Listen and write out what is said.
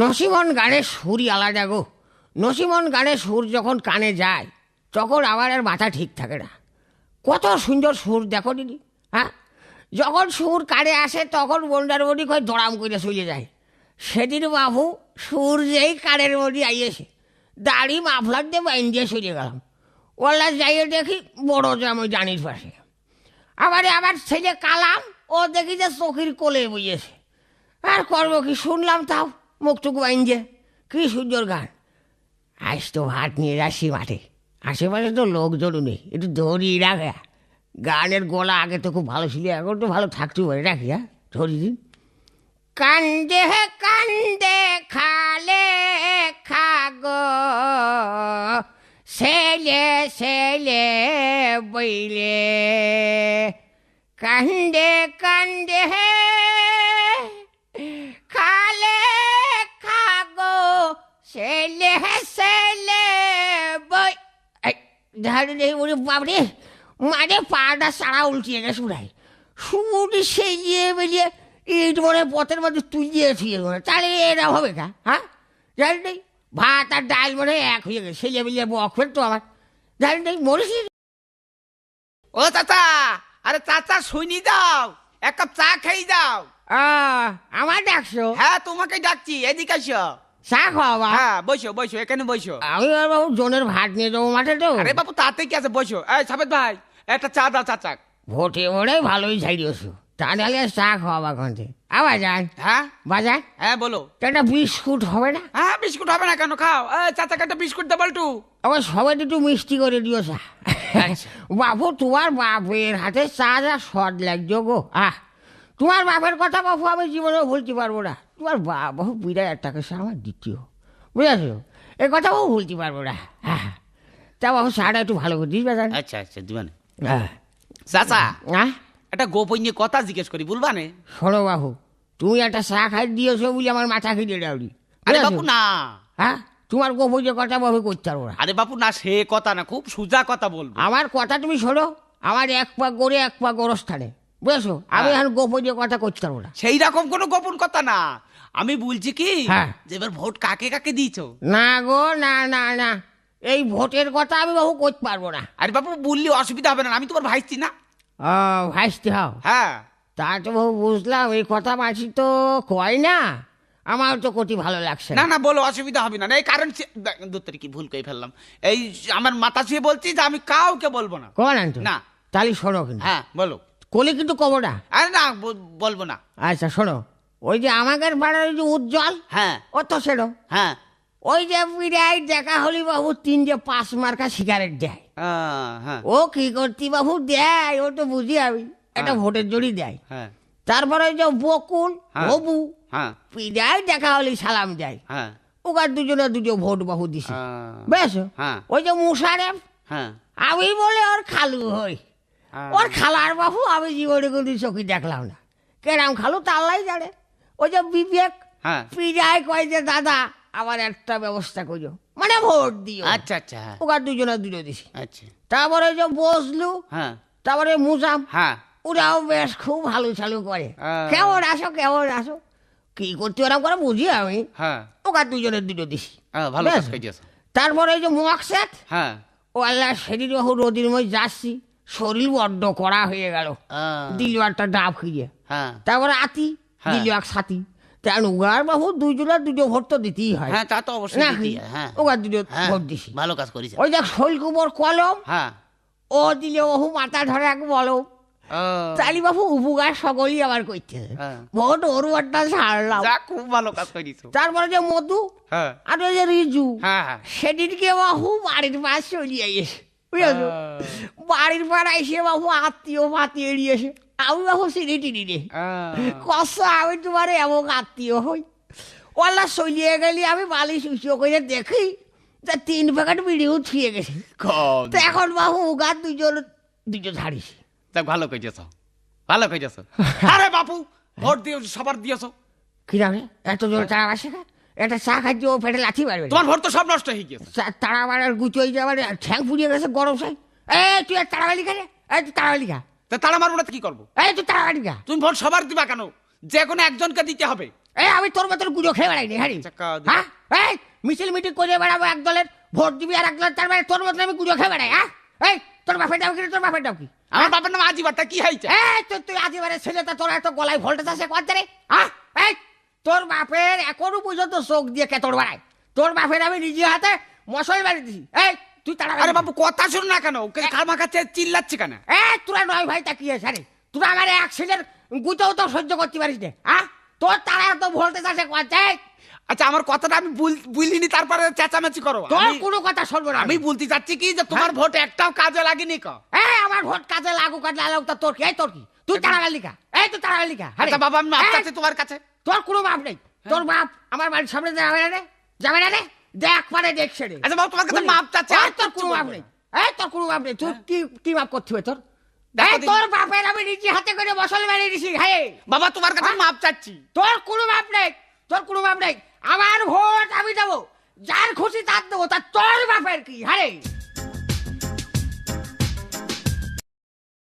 নসিমন গানের সুরই আলাদা গো। নসিমন গানের সুর যখন কানে যায় তখন আমার আর মাথা ঠিক থাকে না। কত সুন্দর সুর দেখো দিদি। যখন সুর কানে আসে তখন বন্ডার বডি কয় দড়াম করে চলে যায়। সেদিন বাবু সুর যেই কানের বডি আইয়েছে দাড়ি মাফলার দিয়ে বাইন দিয়ে চলে গেলাম। ওলা যাইয়ে দেখি বড় জামাই জানির পাশে। আমার ছেলে কালাম ও দেখি যে চোখের কোলে বইয়েছে। আর করবো কি, শুনলাম তাও মুখটুকু বাইন যে কি সুন্দর গান। আজ তো ভাত নিয়ে যাচ্ছি মাঠে, আশেপাশে তো লোকজনও নেই, একটু ধরি রাখে। গানের গলা আগে তো খুব ভালো ছিল, এখন তো ভালো থাকতে পারে, রাখি ধরি দিন। কান্দে কান্দে খালে খাগো ছেলে ছেলে বইলে, কান্দে কান্দে খালে খাগো ছেলে ছেলে বই। ধারে দেখি বলি বাবরে, মাঝে পাটা সারা উল্টিয়ে গেছে উড়াই। শুধু সেই গিয়ে বেরিয়ে ইট মনে পথের মধ্যে তুলিয়ে থুয়ে মনে, তাহলে এরা হবে কা? জানি নেই ভাত আর ডাল মনে এক হয়ে গেছে, ছেলে বেরিয়ে বক ফেলতো আমার, জানি নেই মরেছি। ও চাচা, আরে চাচা শুনি দাও, এক কাপ চা খেয়ে যাও। আমার ডাকছো? হ্যাঁ তোমাকে ডাকছি, এদিকে আসো। চা খাওয়া? হ্যাঁ বসো বসো, এখানে বসো। আমি আর বাবু জনের ভাত নিয়ে যাবো মাঠে তো। আরে বাবু তাতে কি আছে, বসো। এই সাবেদ ভাই, একটা চা দাও চাচা। ভোটে ভোটে ভালোই ছাড়িয়েছো, তা নাহলে চা খাওয়া কন্তে। আবার যান। হ্যাঁ বাজার। হ্যাঁ বলো। একটা বিস্কুট হবে না? হ্যাঁ বিস্কুট হবে না কেন, খাও। চাচাকে একটা বিস্কুট দে বলটু। আবার সবাই একটু মিষ্টি করে দিও চা। বাবু তোমার বাপের হাতে চা যা স্বাদ লাগছো গো। তোমার বাপের কথা বাবু আমি জীবনেও ভুলতে পারবো না। তোমার বাবু বিরাট টাকা আমার দ্বিতীয়, বুঝেছো? এ কথা বাবু ভুলতে পারবো না। তা বাবু চাটা একটু ভালো করে দিস বাজার। আচ্ছা আচ্ছা দিবানে। চাচা একটা গোপনীয় কথা জিজ্ঞেস করি, বলবানে? শোনো বাবু, তুমি একটা চা খাই দিয়েছো বলে আমার মাথা খেয়ে ডাউরি। আরে বাবু না। তোমার গোপনীয় কথা বাবু করতে পারবো না। আরে বাবু না, সে কথা না, খুব সোজা কথা বলবো। আমার কথা তুমি শোনো, আমার এক পা গড়ে এক পা গোরস্থানে, বুঝেছো? আমি এখন গোপনীয় কথা করতে পারবো না। সেই রকম কোনো গোপন কথা না, আমি বলছি কি যে এবার ভোট কাকে কাকে দিয়েছো? না গো, না না না, এই ভোটের কথা আমি বাবু করতে পারবো না। আরে বাবু বললে অসুবিধা হবে না, আমি তোমার ভাইছি না। ভাইস্তি হও? হ্যাঁ। তা তো বাবু বুঝলাম, এই কথা মাছি তো কয় না, আমার তো কটি ভালো লাগছে না। না বলো, অসুবিধা হবে না। এই কারণ দূর কি ভুল করে ফেললাম, এই আমার মাথা ছুঁয়ে বলছি যে আমি কাউকে বলবো না। কমান না তাহলে শোনো কিন্তু। হ্যাঁ বলো। কোলে কিন্তু কব না। আরে না বলবো না। আচ্ছা শোনো, ওই যে আমাদের পাড়ার যে উজ্জ্বল, হ্যাঁ ও তো সেরো, হ্যাঁ, ওই যে বিরাই দেখা হলি বাবু 3-5 মার্কা সিগারেট দেয়। হ্যাঁ ও কি করতি বাবু দেয়, ও তো বুঝি আমি, একটা ভোটের জড়ি দেয়। হ্যাঁ। তারপরে ওই যে বকুল হবু হ্যাঁ বিরাই দেখা হলি সালাম দেয়। হ্যাঁ। ওকার দুজনে দুটো ভোট বাবু দিছে, বেশ। ওই যে মুশারেফ, হ্যাঁ আমি বলে ওর খালু হই। ওর খালার বাবু আমি জীবনে কিন্তু চোখে দেখলাম না, কেরাম খালু তা আল্লাহ জানে। ওই যে বিবেক পিজায় কয় যে দাদা আমার একটা ব্যবস্থা করো, মানে ভোট দিও। আচ্ছা আচ্ছা। ওকার দুজনে দুটো দিছি। আচ্ছা। তারপরে যে বসলু, তারপরে মুজাম, ওরাও বেশ খুব ভালো চালু করে। কেমন আসো কেমন আসো, কি করতে ওরকম করে বুঝি আমি। ওকার দুজনে দুটো দিছি। তারপরে যে মকসেদ, ও আল্লাহ সেদিন বাবু রোদির মধ্যে যাচ্ছি, শরীর বড্ড কড়া হয়ে গেল, দিল একটা ডাব খেয়ে। তারপরে আতি দিল এক সাথী, তেন উগার বাবু দুজনের দুটো ভোট তো দিতেই হয়। তা তো অবশ্যই। ওগার দুটো ভোট দিছি। ভালো কাজ করেছে। ওই দেখ শৈলকুমার কলম, ও দিলে বাবু মাথা ধরে এক বলম। তালি বাবু উপকার সকলই আবার করতে ভোট ওর একটা ছাড়লাম। খুব ভালো কাজ করেছো। তারপরে যে মধু আর ওই যে রিজু, সেদিনকে বাবু বাড়ির পাশ চলিয়ে গেছে, বুঝেছো? বাড়ির পাড়া এসে বাবু আত্মীয় ফাতিয়ে নিয়েছে। আমি বাবু চিনি টিনি রে, কষ্ট আমি তোমার এমন আত্মীয় হই। ওলা চলিয়ে গেলি আমি বালিশ উঁচিয়ে করে দেখি তা 3 প্যাকেট বিড়িও ছুঁয়ে গেছে। তো এখন বাবু উগার দুটো ছাড়িস। ভালো করেছ, ভালো করেছ। আরে বাপু ভোট দিও, সবার দিয়েছ। কি না এত জোর তারা আসে না, একটা চা খাইতে ও পেটে লাথি মারবে। তোমার ভোট তো সব নষ্ট হয়ে গেছে। তারা মারার গুচোই যাবার ঠ্যাং ফুরিয়ে গেছে গরম চাই। তুই তাড়াবাড়ি খা রে, তুই তাড়াবাড়ি খা। তাড়া মারবো না কি করবো? তুই তাড়াবাড়ি খা। তুমি ভোট সবার দিবা কেন? যে কোনো একজনকে দিতে হবে। এই আমি তোর মতন গুঁজো খেয়ে বেড়াইনি হ্যাঁ আচ্ছা, কাও দিন। হ্যাঁ এই মিছিল মিটিং করে বেড়াবো এক দলের ভোট দিবি আর এক দলের, তার মানে তোর মতন আমি গুঁজো খেয়ে বেড়াই? হ্যাঁ এই তোর বাপের দাও কি রে, তোর বাপের দাও কি? আমার বাবার নাম আজিবারটা কি হয়েছে? এই তুই আদিবারের ছেলেটা, তোর এত গলায় ভোল্টেজ আছে কোয়াতে রে? হ্যাঁ এই তোর বাপের এখনো পর্যন্ত চোখ দিয়ে কেতর বেড়ায়। তোর বাপের আমি নিজে হাতে মশল বাড়ি দিছি। এই তুই তারা আরে বাবু কথা শুন না কেন, খামাখা চিল্লাচ্ছি কেন? এই তোরা নয় ভাই তাকিয়ে সারে, তোরা আমার অ্যাক্সিডেন্ট গুতেও তো সহ্য করতে পারিস না। হ্যাঁ তোর তারা এত ভোল্টেজ আছে কোয়াতে? আচ্ছা আমার কথাটা আমি বুঝলিনি, তারপরে চেঁচামেচি করো। তোর কোনো কথা শুনবো না আমি বলতে চাচ্ছি কি যে তোমার ভোট একটাও কাজে লাগেনি ক। এই আমার ভোট কাজে লাগুক আর না লাগুক তা তোর কি? এই তোর কি? তুই তারা লিখা, এই তুই তারা লিখা। আচ্ছা বাবা আমি মাপ চাচ্ছি তোমার কাছে। তোর কোনো বাপ নেই। তোর বাপ আমার বাড়ির সামনে যাবে না রে, যাবে না রে, দেখ মানে দেখছে রে। আচ্ছা বাবু তোমার কাছে মাপ চাচ্ছি। এই তোর কোনো বাপ নেই, এই তোর কোনো বাপ নেই। তুই কি বাপ করতে হবে তোর? দেখো এই দিন। তোর বাপের আমি নিজে হাতে করে মশল বানিয়ে দিছি। হ্যাঁ বাবা তোমার কাছে মাপ চাচ্ছি। তোর কোনো বাপ নেই, তোর কোনো বাপ নেই। আমার ভোট আমি দেবো, যার খুশি তার দেবো, তা তোর বাপের কি? হ্যাঁ